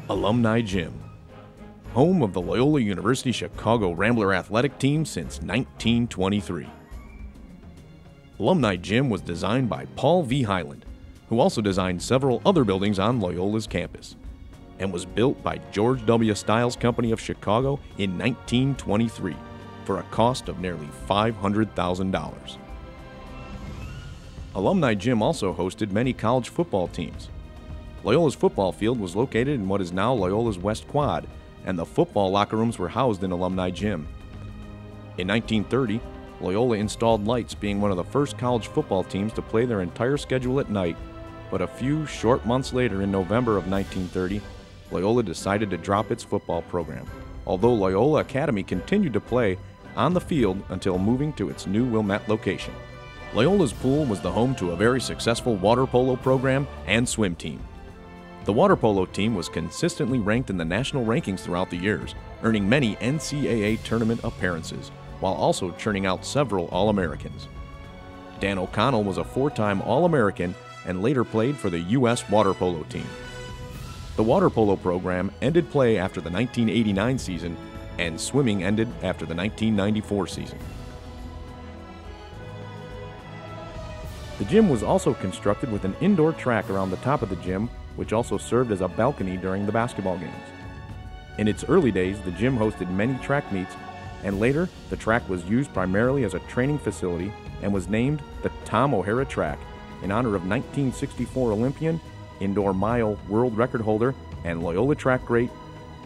Alumni Gym, home of the Loyola University-Chicago Rambler athletic team since 1923. Alumni Gym was designed by Paul V. Highland, who also designed several other buildings on Loyola's campus, and was built by George W. Stiles Company of Chicago in 1923 for a cost of nearly $500,000. Alumni Gym also hosted many college football teams. Loyola's football field was located in what is now Loyola's West Quad, and the football locker rooms were housed in Alumni Gym. In 1930, Loyola installed lights, being one of the first college football teams to play their entire schedule at night, but a few short months later, in November of 1930, Loyola decided to drop its football program, although Loyola Academy continued to play on the field until moving to its new Wilmette location. Loyola's pool was the home to a very successful water polo program and swim team. The water polo team was consistently ranked in the national rankings throughout the years, earning many NCAA tournament appearances, while also churning out several All-Americans. Dan O'Connell was a four-time All-American and later played for the U.S. water polo team. The water polo program ended play after the 1989 season, and swimming ended after the 1994 season. The gym was also constructed with an indoor track around the top of the gym, which also served as a balcony during the basketball games. In its early days, the gym hosted many track meets, and later the track was used primarily as a training facility and was named the Tom O'Hara Track in honor of 1964 Olympian, indoor mile world record holder, and Loyola track great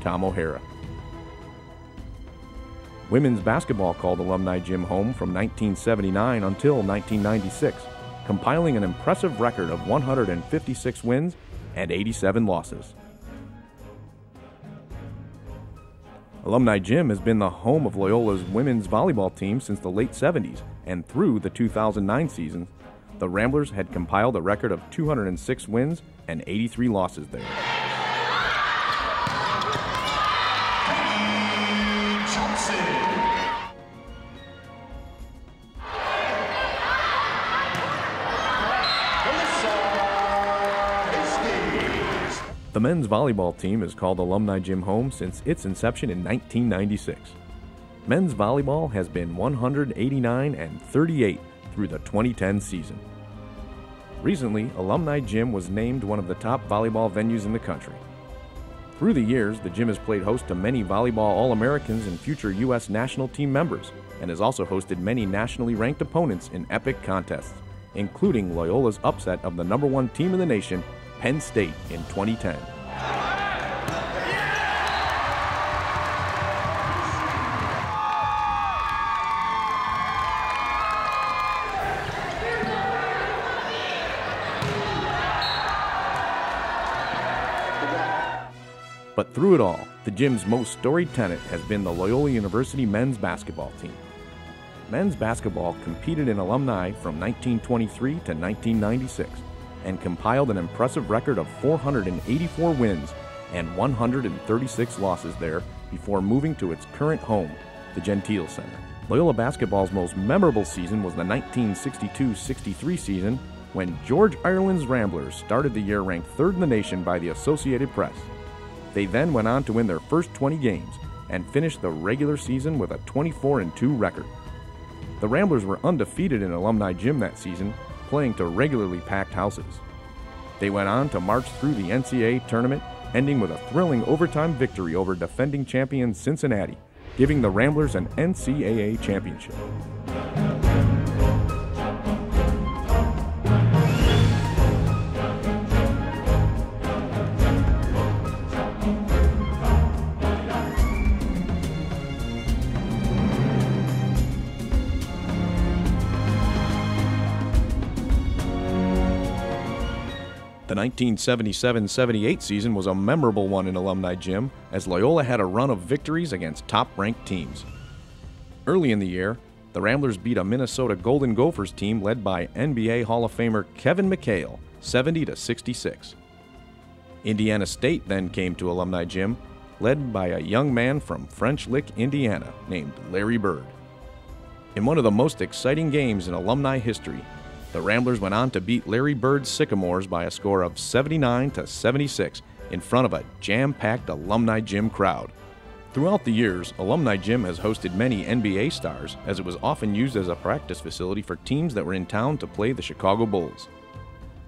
Tom O'Hara. Women's basketball called Alumni Gym home from 1979 until 1996, compiling an impressive record of 156 wins and 87 losses. Alumni Gym has been the home of Loyola's women's volleyball team since the late 70s, and through the 2009 season, the Ramblers had compiled a record of 206 wins and 83 losses there. The men's volleyball team is called Alumni Gym home since its inception in 1996. Men's volleyball has been 189 and 38 through the 2010 season. Recently, Alumni Gym was named one of the top volleyball venues in the country. Through the years, the gym has played host to many volleyball All-Americans and future U.S. national team members, and has also hosted many nationally ranked opponents in epic contests, including Loyola's upset of the #1 team in the nation, Penn State, in 2010. But through it all, the gym's most storied tenet has been the Loyola University men's basketball team. Men's basketball competed in Alumni from 1923 to 1996 and compiled an impressive record of 484 wins and 136 losses there before moving to its current home, the Gentile Center. Loyola basketball's most memorable season was the 1962-63 season, when George Ireland's Ramblers started the year ranked 3rd in the nation by the Associated Press. They then went on to win their first 20 games and finished the regular season with a 24-2 record. The Ramblers were undefeated in Alumni Gym that season, playing to regularly packed houses. They went on to march through the NCAA tournament, ending with a thrilling overtime victory over defending champion Cincinnati, giving the Ramblers an NCAA championship. The 1977-78 season was a memorable one in Alumni Gym, as Loyola had a run of victories against top-ranked teams. Early in the year, the Ramblers beat a Minnesota Golden Gophers team led by NBA Hall of Famer Kevin McHale, 70-66. Indiana State then came to Alumni Gym, led by a young man from French Lick, Indiana, named Larry Bird. In one of the most exciting games in Alumni history, the Ramblers went on to beat Larry Bird's Sycamores by a score of 79-76 in front of a jam-packed Alumni Gym crowd. Throughout the years, Alumni Gym has hosted many NBA stars, as it was often used as a practice facility for teams that were in town to play the Chicago Bulls.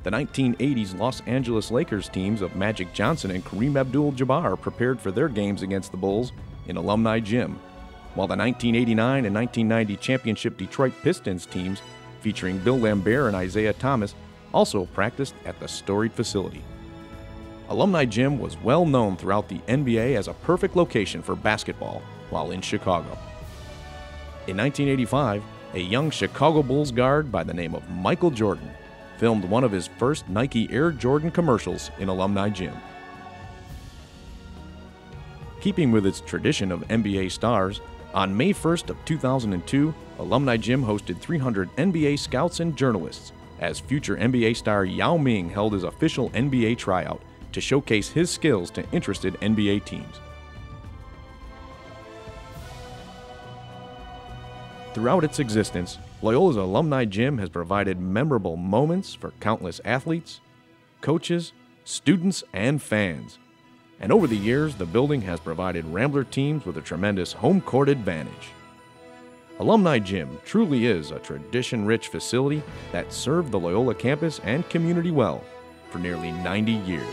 The 1980s Los Angeles Lakers teams of Magic Johnson and Kareem Abdul-Jabbar prepared for their games against the Bulls in Alumni Gym, while the 1989 and 1990 championship Detroit Pistons teams, featuring Bill Lambert and Isaiah Thomas, also practiced at the storied facility. Alumni Gym was well known throughout the NBA as a perfect location for basketball while in Chicago. In 1985, a young Chicago Bulls guard by the name of Michael Jordan filmed one of his first Nike Air Jordan commercials in Alumni Gym. Keeping with its tradition of NBA stars, on May 1st of 2002, Alumni Gym hosted 300 NBA scouts and journalists as future NBA star Yao Ming held his official NBA tryout to showcase his skills to interested NBA teams. Throughout its existence, Loyola's Alumni Gym has provided memorable moments for countless athletes, coaches, students, and fans. And over the years, the building has provided Rambler teams with a tremendous home court advantage. Alumni Gym truly is a tradition-rich facility that served the Loyola campus and community well for nearly 90 years.